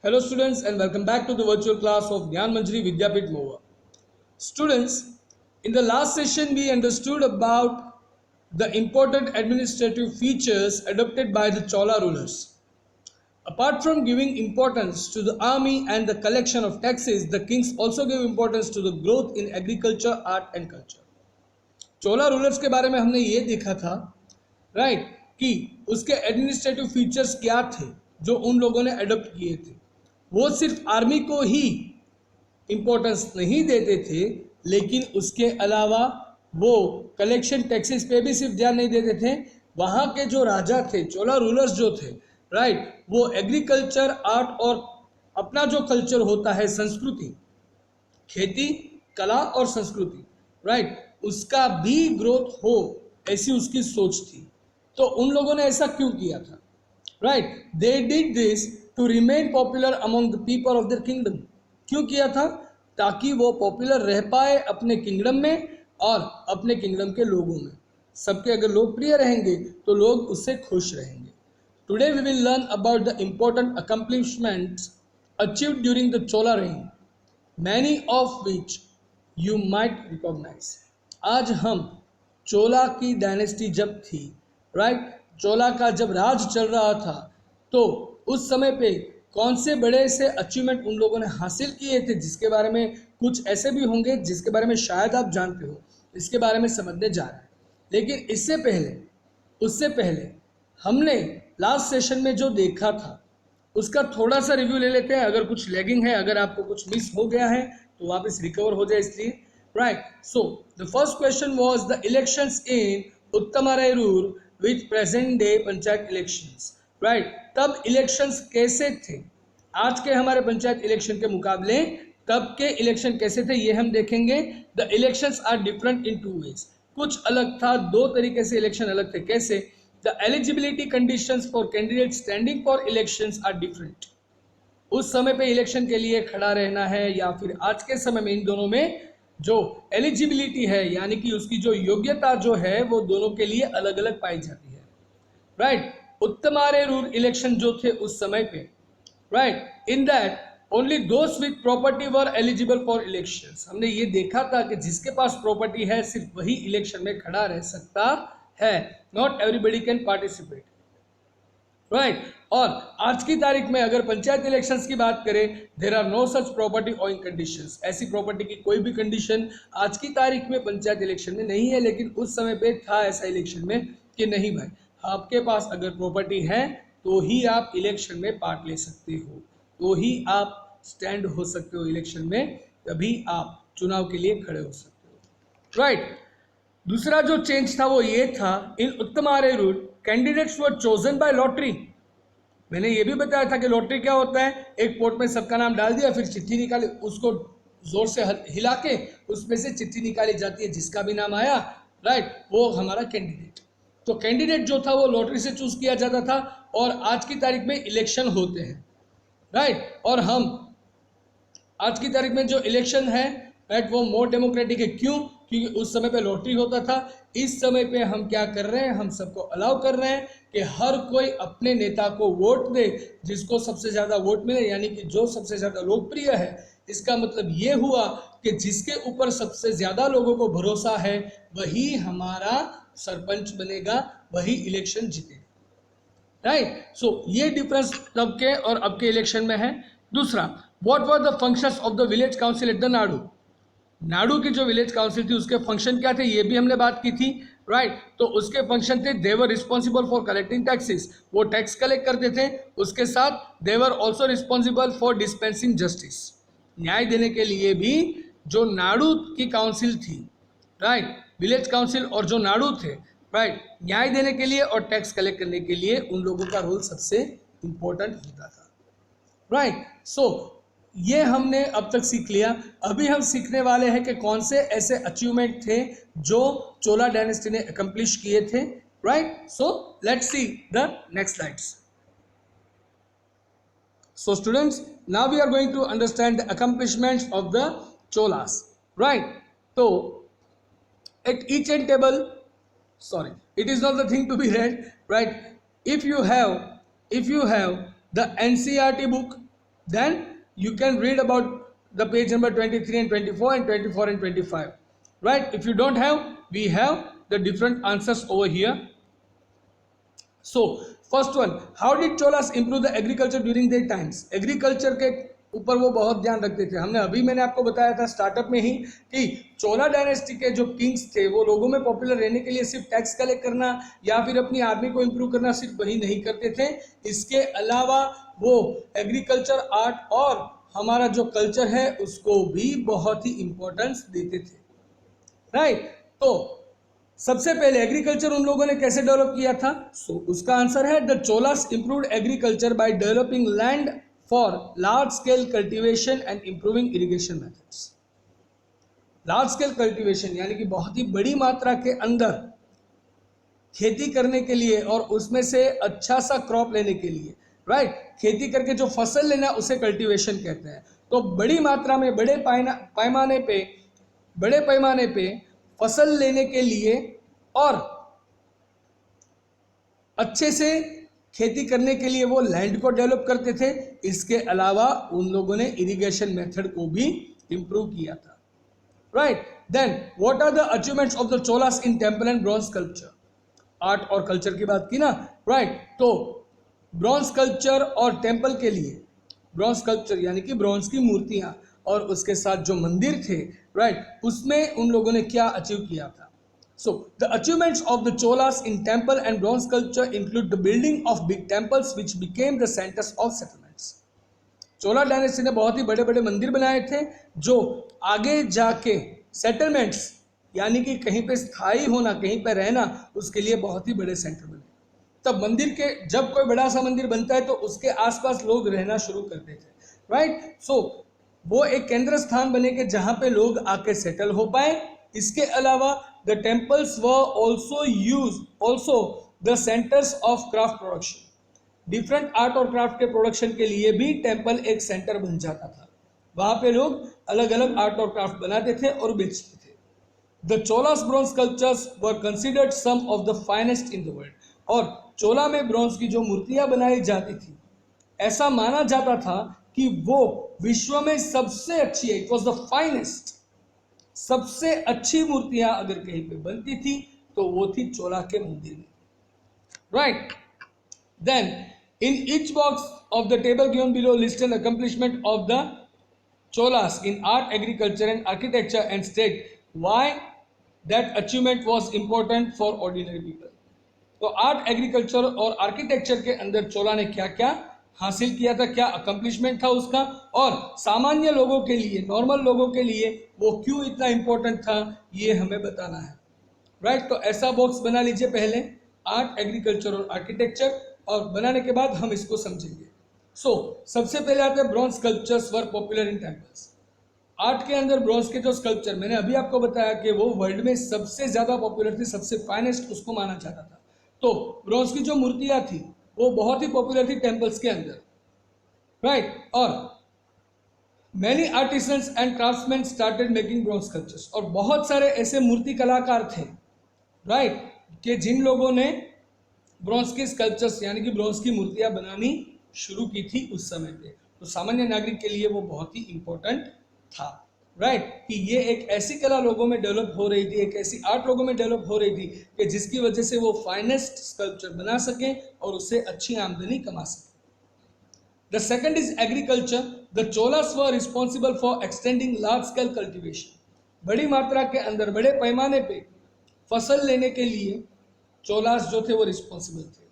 Hello students and welcome back to the virtual class of Gyan Manjari Vidyapit Mova. Students, in the last session we understood about the important administrative features adopted by the Chola rulers. Apart from giving importance to the army and the collection of taxes, the kings also gave importance to the growth in agriculture, art and culture. Chola rulers के बारे में हमने ये देखा था right कि उसके administrative features क्या थे जो उन लोगों ने अडॉप्ट किए थे। वो सिर्फ आर्मी को ही इंपॉर्टेंस नहीं देते थे, लेकिन उसके अलावा वो कलेक्शन टैक्सेस पे भी सिर्फ ध्यान नहीं देते थे। वहाँ के जो राजा थे, चोला रूलर्स जो थे राइट, वो एग्रीकल्चर, आर्ट और अपना जो कल्चर होता है, संस्कृति, खेती, कला और संस्कृति राइट, उसका भी ग्रोथ हो, ऐसी उसकी सोच थी। तो उन लोगों ने ऐसा क्यों किया था right? They did this to remain popular among the people of their kingdom. क्यों किया था? ताकि वो पॉपुलर रह पाए अपने किंगडम में और अपने किंगडम के लोगों में। सबके अगर लोकप्रिय रहेंगे तो लोग उससे खुश रहेंगे। Today we will learn about the important accomplishments achieved during the Chola reign, many of which you might recognise. आज हम चोला की डायनेस्टी जब थी राइट, चोला का जब राज चल रहा था, तो उस समय पे कौन से बड़े से अचीवमेंट उन लोगों ने हासिल किए थे, जिसके बारे में कुछ ऐसे भी होंगे जिसके बारे में शायद आप जानते हो, इसके बारे में समझने जा रहे हैं। लेकिन उससे पहले हमने लास्ट सेशन में जो देखा था उसका थोड़ा सा रिव्यू ले लेते हैं। अगर कुछ लैगिंग है, अगर आपको कुछ मिस हो गया है तो वापस रिकवर हो जाए, इसलिए right. So the first question was the elections in Uttaramerur with present day panchayat elections right. तब इलेक्शंस कैसे थे? आज के हमारे पंचायत इलेक्शन के मुकाबले तब के इलेक्शन कैसे थे, ये हम देखेंगे। The elections are different in two ways. कुछ अलग था, दो तरीके से इलेक्शन अलग थे। कैसे? The eligibility conditions for candidate standing for elections are different. उस समय पे इलेक्शन के लिए खड़ा रहना है या फिर आज के समय में, इन दोनों में जो एलिजिबिलिटी है यानी कि उसकी जो योग्यता जो है वो दोनों के लिए अलग अलग पाई जाती है राइट। उत्तमारायरूर इलेक्शन जो थे उस समय पे राइट, इन दैट ओनली दोस्त with property were eligible for elections. हमने ये देखा था कि जिसके पास प्रॉपर्टी है सिर्फ वही इलेक्शन में खड़ा रह सकता है, not everybody can participate right. और आज की तारीख में अगर पंचायत इलेक्शंस की बात करें, there are no such property owing conditions. ऐसी प्रॉपर्टी की कोई भी कंडीशन आज की तारीख में पंचायत इलेक्शन में नहीं है, लेकिन उस समय पे था ऐसा इलेक्शन में कि नहीं भाई, आपके पास अगर प्रॉपर्टी है तो ही आप इलेक्शन में पार्ट ले सकते हो, तो ही आप स्टैंड हो सकते हो इलेक्शन में, तभी आप चुनाव के लिए खड़े हो सकते हो राइट। दूसरा जो चेंज था वो ये था, in Uttaramerur candidates were chosen by lottery. मैंने ये भी बताया था कि लॉटरी क्या होता है, एक पोर्ट में सबका नाम डाल दिया, फिर चिट्ठी निकाली, उसको जोर से हिला के उसमें से चिट्ठी निकाली जाती है, जिसका भी नाम आया राइट, वो हमारा कैंडिडेट। तो कैंडिडेट जो था वो लॉटरी से चूज किया जाता था, और आज की तारीख में इलेक्शन होते हैं राइट। और हम आज की तारीख में जो इलेक्शन है राइट, वो मोर डेमोक्रेटिक है। क्यों? क्योंकि उस समय पे लॉटरी होता था। इस समय पे हम क्या कर रहे हैं, हम सबको अलाउ कर रहे हैं कि हर कोई अपने नेता को वोट दे, जिसको सबसे ज़्यादा वोट मिले, यानी कि जो सबसे ज़्यादा लोकप्रिय है। इसका मतलब ये हुआ कि जिसके ऊपर सबसे ज़्यादा लोगों को भरोसा है वही हमारा सरपंच बनेगा, वही इलेक्शन जीतेगा राइट। सो ये डिफरेंस तब के और अब के इलेक्शन में है। दूसरा, what were the functions of the village council at the Nadu. Nadu की जो विलेज काउंसिल थी उसके फंक्शन क्या थे, ये भी हमने बात की थी राइट। तो उसके फंक्शन थे, they were responsible for collecting taxes, वो टैक्स कलेक्ट करते थे। उसके साथ they were also responsible for dispensing justice, न्याय देने के लिए भी जो नाडू की काउंसिल थी राइट, विलेज काउंसिल और जो नाडू थे राइट, न्याय देने के लिए और टैक्स कलेक्ट करने के लिए उन लोगों का रोल सबसे इंपॉर्टेंट होता था राइट। सो ये हमने अब तक सीख लिया। अभी हम सीखने वाले हैं कि कौन से ऐसे अचीवमेंट थे जो चोला डायनेस्टी ने अकम्प्लिश किए थे right. So let's see the next slides. So students, now we are going to understand the accomplishments of the Cholas right. तो at each and table, sorry, it is not the thing to be read right. If you have the NCERT book Then you can read about the page number 23 and 24 and 24 and 25. Right? If you don't have, we have the different answers over here. So first one, how did Cholas improve the agriculture during their times? Agriculture के ऊपर वो बहुत ध्यान रखते थे. मैंने आपको बताया था स्टार्टअप में ही कि चोला डायनेस्टी के जो किंग्स थे वो लोगों में पॉपुलर रहने के लिए सिर्फ टैक्स कलेक्ट करना या फिर अपनी आर्मी को इंप्रूव करना सिर्फ वही नहीं करते थे. इसके अलावा वो एग्रीकल्चर, आर्ट और हमारा जो कल्चर है उसको भी बहुत ही इंपॉर्टेंस देते थे. राइट? तो सबसे पहले एग्रीकल्चर उन लोगों ने कैसे डेवलप किया था? उसका आंसर है the Cholas improved agriculture by developing land for large scale cultivation and improving irrigation methods. Large scale cultivation यानी कि बहुत ही बड़ी मात्रा के अंदर खेती करने के लिए और उसमें से अच्छा सा क्रॉप लेने के लिए. राइट? खेती करके जो फसल लेना उसे कल्टीवेशन कहते हैं. तो बड़ी मात्रा में बड़े पैमाने पे फसल लेने के लिए और अच्छे से खेती करने के लिए वो लैंड को डेवलप करते थे. इसके अलावा उन लोगों ने इरिगेशन मेथड को भी इंप्रूव किया था. Right? Then what are the achievements of the Cholas in temple and bronze culture? Art और कल्चर की बात की ना. राइट? तो ब्रॉन्ज कल्चर और टेम्पल के लिए, ब्रॉन्ज कल्चर यानी कि ब्रॉन्ज की मूर्तियां और उसके साथ जो मंदिर थे, राइट, उसमें उन लोगों ने क्या अचीव किया था? So the achievements of the Cholas in temple and bronze culture include the building of big temples which became the centres of settlements. Chola dynasty ने बहुत ही बड़े बड़े मंदिर बनाए थे जो आगे जाके सेटलमेंट्स यानी कि कहीं पे स्थायी होना, कहीं पे रहना, उसके लिए बहुत ही बड़े सेंटर बने. तब मंदिर के, जब कोई बड़ा सा मंदिर बनता है तो उसके आसपास लोग रहना शुरू करते थे. राइट? सो वो एक केंद्र स्थान बने के जहां पे लोग आके सेटल हो पाए. इसके अलावा the temples were also the centres of craft production. Different art और क्राफ्ट के प्रोडक्शन के लिए भी टेम्पल एक सेंटर बन जाता था. वहां पे लोग अलग अलग आर्ट और क्राफ्ट बनाते थे और बेचते थे. The Cholas bronze sculptures were considered some of the finest in the world. और चोला में ब्रॉन्ज की जो मूर्तियां बनाई जाती थी, ऐसा माना जाता था कि वो विश्व में सबसे अच्छी है. It was the finest. सबसे अच्छी मूर्तियां अगर कहीं पे बनती थी तो वो थी चोला के मंदिर में. Right? Then in each box of the table given below list an accomplishment of the Cholas in art, agriculture and architecture and state why that achievement was important for ordinary people. तो आर्ट, एग्रीकल्चर और architecture के अंदर चोला ने क्या क्या हासिल किया था, क्या अकम्प्लिशमेंट था उसका, और सामान्य लोगों के लिए, नॉर्मल लोगों के लिए वो क्यों इतना इंपॉर्टेंट था, ये हमें बताना है. राइट? तो ऐसा बॉक्स बना लीजिए पहले, आर्ट, एग्रीकल्चर और आर्किटेक्चर, और बनाने के बाद हम इसको समझेंगे. सबसे पहले आते हैं bronze sculptures were popular in temples. Art के अंदर ब्रॉन्ज के जो स्कल्पचर, मैंने अभी आपको बताया कि वो वर्ल्ड में सबसे ज्यादा पॉपुलर थी, सबसे फाइनेस्ट उसको माना जाता था. तो ब्रॉन्ज की जो मूर्तियां थी वो बहुत ही पॉपुलर थी टेम्पल्स के अंदर. राइट? और many artisans and craftsman started making bronze sculptures. और बहुत सारे ऐसे मूर्ति कलाकार थे, राइट, कि जिन लोगों ने ब्रॉन्ज के स्कल्पचर्स यानी कि ब्रॉन्ज की मूर्तियां बनानी शुरू की थी उस समय पे. तो सामान्य नागरिक के लिए वो बहुत ही इंपॉर्टेंट था. राइट? कि ये एक ऐसी कला लोगों में डेवलप हो रही थी, एक ऐसी आर्ट लोगों में डेवलप हो रही थी कि जिसकी वजह से वो फाइनेस्ट स्कल्पचर बना सके और उससे अच्छी आमदनी कमा सके. The second is agriculture. The Cholas were responsible for extending large scale cultivation. बड़ी मात्रा के अंदर बड़े पैमाने पे फसल लेने के लिए चोलास जो थे वो रिस्पॉन्सिबल थे.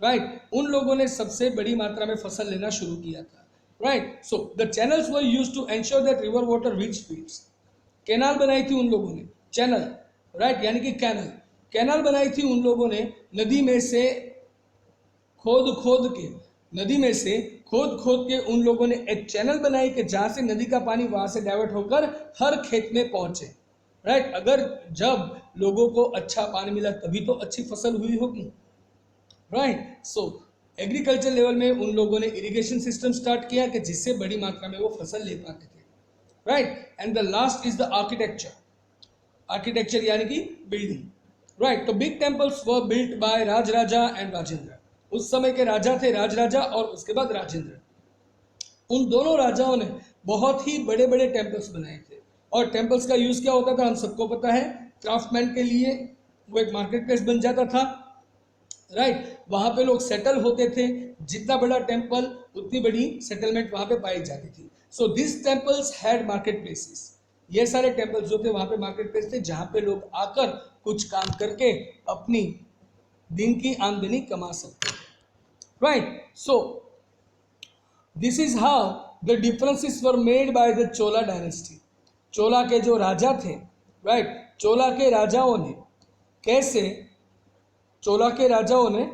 राइट? उन लोगों ने सबसे बड़ी मात्रा में फसल लेना शुरू किया था. Right, so the channels were used to ensure that river water reached fields. Canal बनाई थी उन लोगों ने, चैनल, राइट, यानी कि कैनाल बनाई थी उन लोगों ने. नदी में से खोद के उन लोगों ने एक चैनल बनाई कि जहां से नदी का पानी वहां से डाइवर्ट होकर हर खेत में पहुंचे. राइट? अगर जब लोगों को अच्छा पानी मिला तभी तो अच्छी फसल हुई होगी. राइट? सो एग्रीकल्चर लेवल में उन लोगों ने इरिगेशन सिस्टम स्टार्ट किया कि जिससे बड़ी मात्रा में वो फसल ले पाते थे. Right? And the last is the architecture. Architecture यानी कि बिल्डिंग. राइट? तो big temples were built by Rajaraja and Rajendra. उस समय के राजा थे राजराजा और उसके बाद राजेंद्र. उन दोनों राजाओं ने बहुत ही बड़े बड़े टेम्पल्स बनाए थे। और टेम्पल्स का यूज क्या होता था हम सबको पता है, क्राफ्टमैन के लिए वो एक मार्केट प्लेस बन जाता था, राइट। वहां पे लोग सेटल होते थे, जितना बड़ा टेम्पल उतनी बड़ी सेटलमेंट वहां पे पाई जाती थी। So this temples had market places. ये सारे टेम्पल्स जो थे वहां पे मार्केट प्लेस थे, जहां पे लोग आकर कुछ काम करके अपनी दिन की आमदनी कमा सकते थे, right. So this is how the differences were made by the Chola dynasty. Chola के जो राजा थे, राइट, चोला के राजाओं ने कैसे चोला के राजाओं ने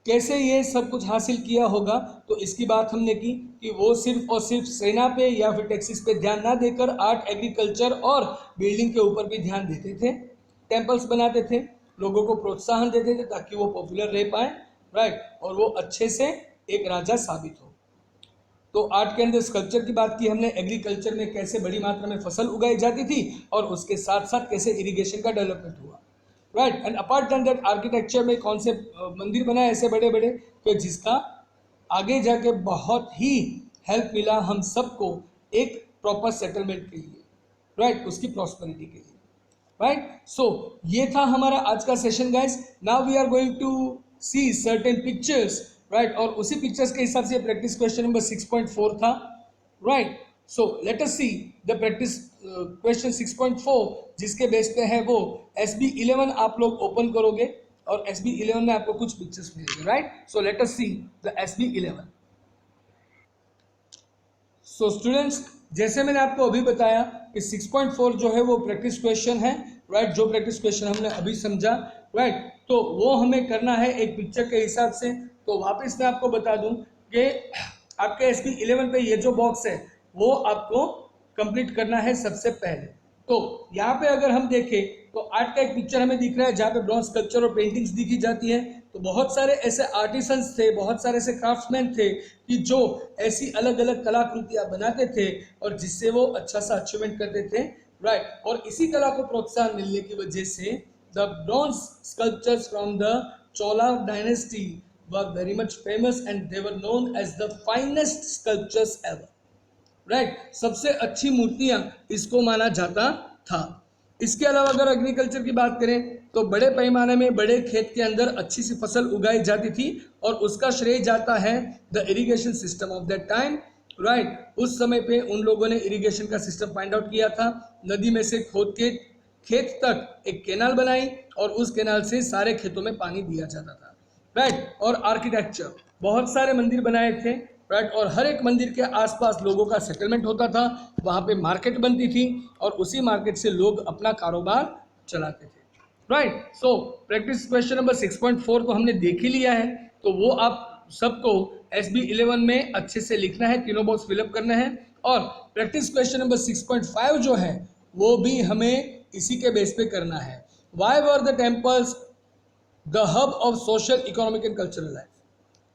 कैसे ये सब कुछ हासिल किया होगा, तो इसकी बात हमने की कि वो सिर्फ और सिर्फ सेना पे या फिर टैक्सेस पे ध्यान ना देकर आर्ट, एग्रीकल्चर और बिल्डिंग के ऊपर भी ध्यान देते थे। टेम्पल्स बनाते थे, लोगों को प्रोत्साहन देते थे ताकि वो पॉपुलर रह पाए, राइट, और वो अच्छे से एक राजा साबित हो। तो आर्ट के अंदर स्कल्पचर की बात की हमने, एग्रीकल्चर में कैसे बड़ी मात्रा में फसल उगाई जाती थी और उसके साथ साथ कैसे इरिगेशन का डेवलपमेंट हुआ, right. And apart from that architecture में कौन से मंदिर बनाए ऐसे बड़े बड़े कि जिसका आगे जाके बहुत ही हेल्प मिला हम सबको एक प्रॉपर सेटलमेंट के लिए, राइट, उसकी प्रॉस्पेरिटी के लिए, राइट। सो ये था हमारा आज का session guys. Now we are going to see certain pictures, right, और उसी पिक्चर्स के हिसाब से प्रैक्टिस क्वेश्चन नंबर 6.4 था, right. So let us see the practice question 6.4, जिसके बेस पे है वो SB11 आप लोग ओपन करोगे और SB11 में आपको कुछ पिक्चर्स मिलेंगे, right. So let us see the SB11। So students, जैसे मैंने आपको अभी बताया कि 6.4 जो है वो प्रैक्टिस क्वेश्चन है, राइट, जो प्रैक्टिस क्वेश्चन हमने अभी समझा, राइट, तो वो हमें करना है एक पिक्चर के हिसाब से। तो वापस मैं आपको बता दूं कि आपके SB11 पे ये जो बॉक्स है वो आपको कंप्लीट करना है सबसे पहले। तो यहाँ पे अगर हम देखें तो आर्ट का एक पिक्चर हमें दिख रहा है जहाँ पे ब्रॉन्ज स्कल्पचर और पेंटिंग्स दिखी जाती है। तो बहुत सारे ऐसे आर्टिसंस थे, बहुत सारे ऐसे क्राफ्ट्समैन थे कि जो ऐसी अलग अलग कलाकृतियां बनाते थे और जिससे वो अच्छा सा अचीवमेंट करते थे, राइट। और इसी कला को प्रोत्साहन मिलने की वजह से the bronze sculptures from the Chola dynasty were very much famous and they were known as the finest sculptures ever, right, सबसे अच्छी मूर्तियां इसको माना जाता था। इसके अलावा अगर एग्रीकल्चर की बात करें तो बड़े पैमाने में बड़े खेत के अंदर अच्छी सी फसल उगाई जाती थी और उसका श्रेय जाता है the irrigation system of that time, right. उस समय पे उन लोगों ने इरिगेशन का सिस्टम फाइंड आउट किया था, नदी में से खोद के खेत तक एक कैनाल बनाई और उस कैनाल से सारे खेतों में पानी दिया जाता था, राइट। और आर्किटेक्चर, बहुत सारे मंदिर बनाए थे, राइट, और हर एक मंदिर के आसपास लोगों का सेटलमेंट होता था, वहाँ पे मार्केट बनती थी और उसी मार्केट से लोग अपना कारोबार चलाते थे, right. So practice question number 6.4 तो हमने देख ही लिया है, तो वो आप सबको SB11 में अच्छे से लिखना है, तीनों बॉक्स फिलअप करना है। और प्रैक्टिस क्वेश्चन नंबर 6.5 जो है वो भी हमें इसी के बेस पे करना है। Why were the temples the hub of social, economic and cultural life,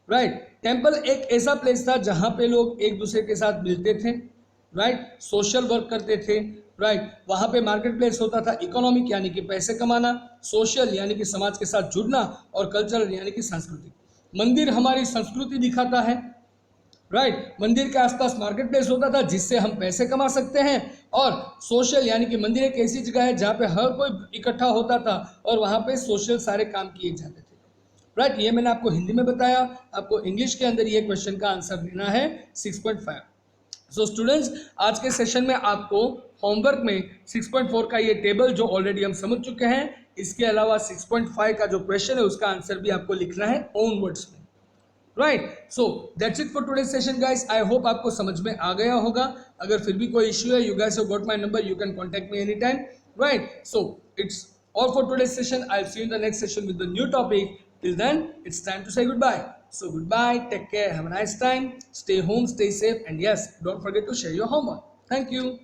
right. Temple एक ऐसा प्लेस था जहां पे लोग एक दूसरे के साथ मिलते थे, राइट, सोशल वर्क करते थे, राइट। वहां पे मार्केट प्लेस होता था, इकोनॉमिक यानी कि पैसे कमाना, सोशल यानी कि समाज के साथ जुड़ना, और कल्चरल यानी कि सांस्कृतिक। मंदिर हमारी संस्कृति दिखाता है, राइट। मंदिर के आसपास मार्केट प्लेस होता था जिससे हम पैसे कमा सकते हैं, और सोशल यानी कि मंदिर एक ऐसी जगह है जहाँ पे हर कोई इकट्ठा होता था और वहाँ पे सोशल सारे काम किए जाते थे, राइट। ये मैंने आपको हिंदी में बताया, आपको इंग्लिश के अंदर ये क्वेश्चन का आंसर देना है 6.5। सो स्टूडेंट्स, आज के सेशन में आपको होमवर्क में 6.4 का ये टेबल जो ऑलरेडी हम समझ चुके हैं, इसके अलावा 6.5 का जो क्वेश्चन है उसका आंसर भी आपको लिखना है ओन वर्ड्स में, right. So that's it for today session guys. I hope आपको समझ में आ गया होगा। अगर फिर भी कोई इश्यू है, you guys have got my number, you can contact me any time, right. So it's all for today's session. I'll see you in the next session with the new topic. Till then, it's time to say goodbye. So goodbye, take care, have a nice time, stay home, stay safe, and yes, don't forget to share your homework. Thank you.